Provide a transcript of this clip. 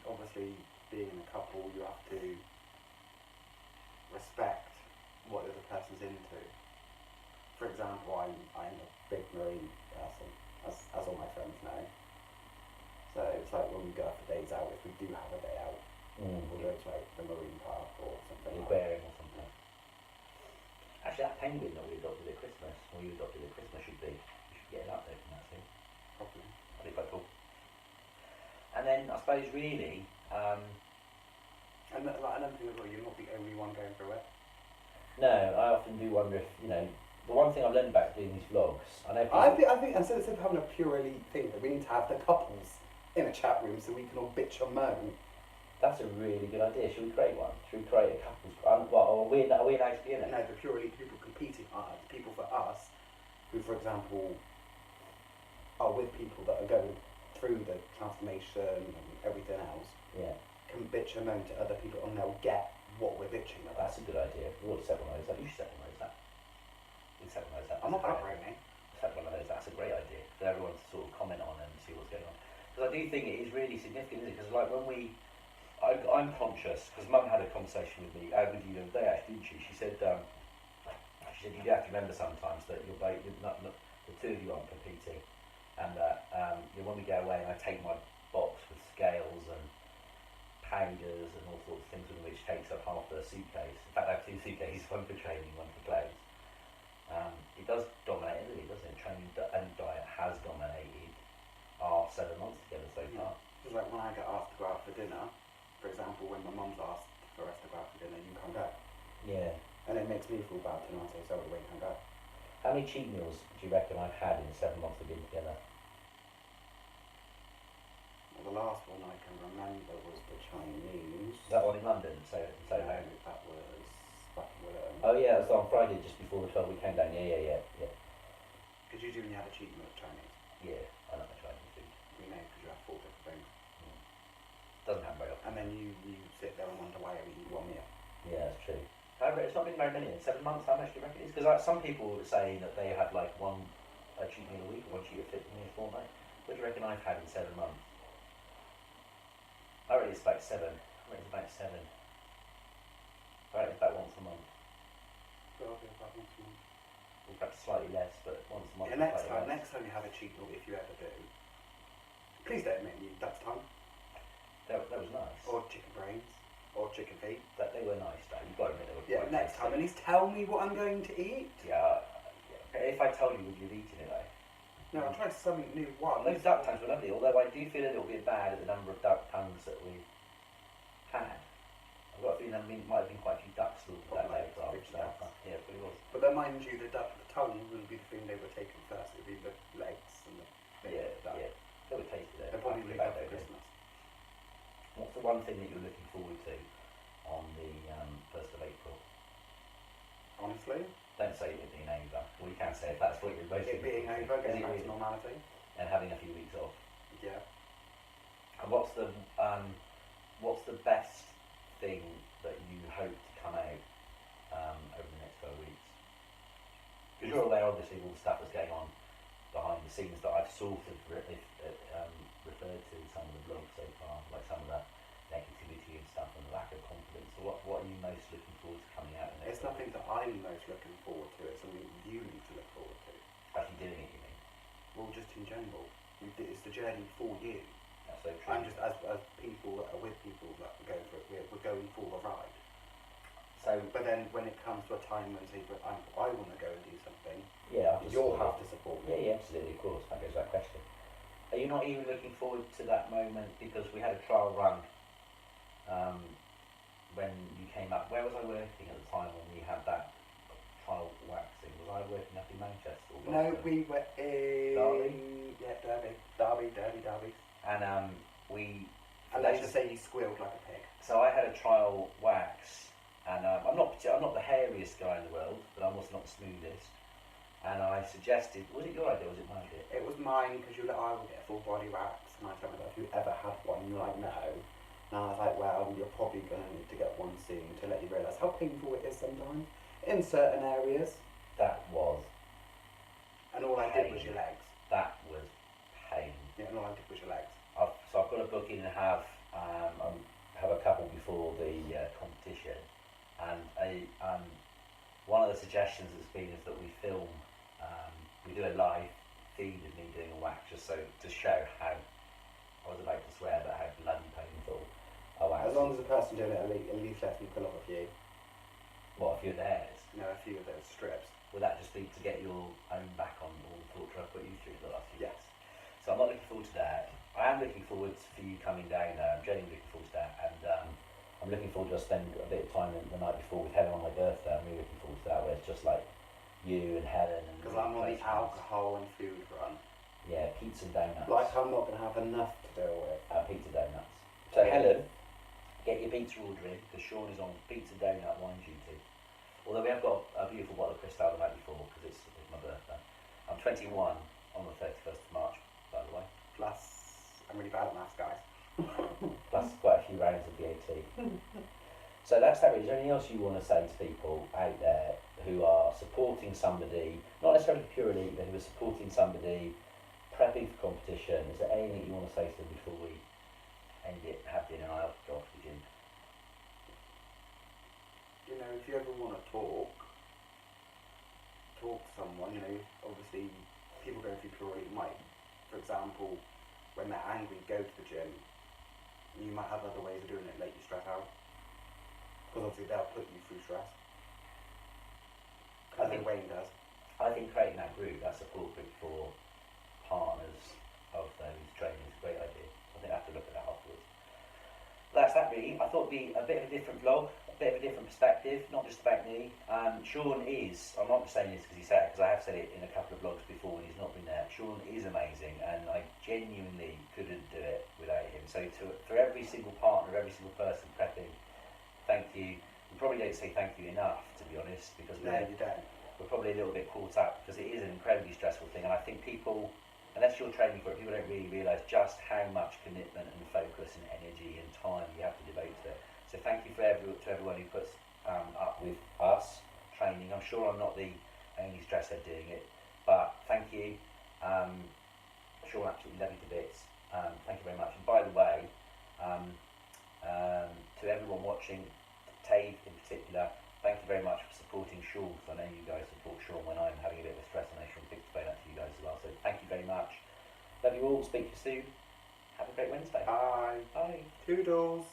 obviously being in a couple, you have to respect what the other person's into. For example, I'm a big marine person, as all my friends know. So it's like when we go for days out, if we do have a day out, we'll go to like the marine park or something. The aquarium or something. Actually, that penguin that we adopted at Christmas, or you adopted at Christmas, you should get it up there from that soon. Probably. That'd be quite cool. And then I suppose really, and like another thing as well, you're not the only one going through it. no, I often do wonder if, you know, the one thing I've learned about doing these vlogs, I know people, I think instead of having a pure elite thing, that we need to have the couples in a chat room so we can all bitch and moan. that's a really good idea. Should we create one? Should we create a couples? Are we allowed to be in it? No, the pure elite people competing are people for us, who, for example, are with people that are going through the transformation and everything else, Yeah, can bitch and moan to other people and they'll get what we're bitching about. that's a good idea. We ought to set one of those up. You should set one of those up. You should set one of those up. I'm not That's a that great brainy. idea. Set one of those. That's a great idea for everyone to sort of comment on and see what's going on. Because I do think it is really significant, isn't it? Because like when I'm conscious, because Mum had a conversation with me, with you the other day actually, didn't she? She said you have to remember sometimes that you're both, the two of you aren't competing, and that when we go away and I take my box with scales and powders and all sorts of things with me, which takes up half the suitcase. In fact, I have two suitcases, one for training, one for clothes. It does dominate everything, doesn't it? Training and diet has dominated our 7 months together so far. It's like when I get asked to go out for dinner, for example, when my mum's asked for us to go out for dinner, you can't go. Yeah. And it makes me feel bad to not say, sorry, we can't go. How many cheat meals do you reckon I've had in 7 months of being together? Well, the last one I can remember was the Chinese. Is that one in London? So No, that was back with Oh yeah, it was on Friday just before the 12 we came down. Yeah. Because usually when you have a cheat meal at Chinese, Yeah, I like the Chinese food. we know because you have 4 different things. Doesn't happen very often. And then you sit there and wonder why you eat one meal. Yeah, that's true. However, it's not been very many in 7 months. How much do you reckon it is? Because like, some people say that they had like a cheat meal a week, or one cheat meal a fortnight. What do you reckon I've had in 7 months? I reckon it's about 7. I reckon it's about 7. I reckon it's about once a month. Well, I'll do about once a month. Or perhaps slightly less, but once a month. Yeah, next time you have a cheat meal, if you ever do, please don't admit that's time. That was nice. Or chicken brains, or chicken feet. That they were nice, though. You've got to admit they were Yeah, quite next nice, time, though. at least tell me what I'm going to eat. Yeah. If I told you, would you have eaten it though? No, I'll try something new once. Those duck tongues were lovely, although I do feel a little bit bad at the number of duck tongues that we had. I've got a feeling there might have been quite a few ducks slaughtered that day as well. So, yeah, but it was. But then mind you, the tongue wouldn't be the thing they were taking first, it would be the legs and the duck. Yeah. They were tasty though. They're probably leave About that for those. Christmas. What's the one thing that you're looking forward to on the 1st of April? Honestly, Don't say it being over. Well, you can say if that's what you're most it being looking forward over, to. Is getting it back to really? normality. And having a few weeks off. Yeah. And what's the best thing that you hope to come out over the next 12 weeks? Because you're aware, obviously, of all the stuff that's going on behind the scenes that I've sort of referred to in some of the vlogs so far, like some of the negativity and stuff and the lack of confidence. So what are you most looking forward to coming out in the next It's nothing that I'm most looking forward to, it's something you need to look forward to. Actually doing it, you mean? Well, just in general. It's the journey for you. That's so true. I'm just, as people that are with people that are going for it, we're going for the ride. So, But then when it comes to a time when, say, I want to go and do something, yeah, you'll have to support me. Yeah, absolutely, of course. That goes without question. Are you not even looking forward to that moment? Because we had a trial run when you came up. Where was I working at the time when we had that trial waxing? Was I working up in Manchester? Or No, Glasgow? we were in... Derby? Yeah, Derby. And we... And let's just say you squealed like a pig. So I had a trial wax, and I'm not the hairiest guy in the world, but I'm also not the smoothest. And I suggested, was it your idea or was it my idea? It was mine because you were like, I will get a full body wax. And I told myself, have you ever had one? And you're like, no. And I was like, well, you're probably going to need to get one soon to let you realise how painful it is sometimes in certain areas. That was And all I did was your legs. That was pain. Yeah, and all I did was your legs. So I've got to book in and have before the competition, and one of the suggestions that's been is that we film, we do a live feed of me doing a wax, just so to show how, I was about to swear, but how bloody painful a wax As long as the person doing it at least lets me pull off a few. What, a few of the hairs? No, a few of those strips. Would that just be to get your own back on all the torture I've put you through the last few Yes. years? So I'm not looking forward to that. I am looking forward for you coming down there. I'm genuinely looking forward to that. And I'm looking forward to spending a bit of time the night before with Helen on my birthday. I'm really looking forward to that, where it's just like you and Helen. Because I'm on the alcohol and food run. Yeah, pizza and donuts. Like I'm not going to have enough to deal with. Pizza donuts. So Helen, get your pizza order in, because Sean is on pizza donut wine duty. Although we have got a beautiful bottle of Cristal the night before, because it's my birthday. I'm 21 on the 31st of March, by the way. Plus, I'm really bad at maths, guys. Plus quite a few rounds of VAT. So that's that. Is there anything else you want to say to people out there who are supporting somebody, not necessarily purely, but who are supporting somebody, prepping for competition? Is there anything you want to say to them before we end it, have dinner, and I'll go off to the gym? You know, if you ever want to talk to someone, you know, obviously people going through purity might, for example, when they're angry, go to the gym. You might have other ways of doing it, let you stress out. Because obviously they'll put you through stress. I think Wayne does. I think creating that group, that support group for partners of those training is a great idea. I think I have to look at that afterwards. That's that really. I thought it'd be a bit of a different vlog, a bit of a different perspective, not just about me. Sean is, I'm not just saying this because he said it, because I have said it in a couple of vlogs before when he's not been there. Sean is amazing, and I genuinely couldn't do it without him. So for every single partner, every single person prepping, thank you. We probably don't say thank you enough, to be honest, because You don't. we're probably a little bit caught up, because it is an incredibly stressful thing, and I think people, unless you're training for it, people don't really realise just how much commitment and focus and energy and time you have to devote to it. So thank you to everyone who puts up with us training. I'm sure I'm not the only stresshead doing it, but thank you. Sean, absolutely love you to bits. Thank you very much. And by the way, to everyone watching, Tave in particular, thank you very much for supporting Sean, because I know you guys support Sean when I'm having a bit of a stress, and I should explain that to you guys as well. So thank you very much. Love you all. Speak to you soon. Have a great Wednesday. Bye. Bye. Toodles.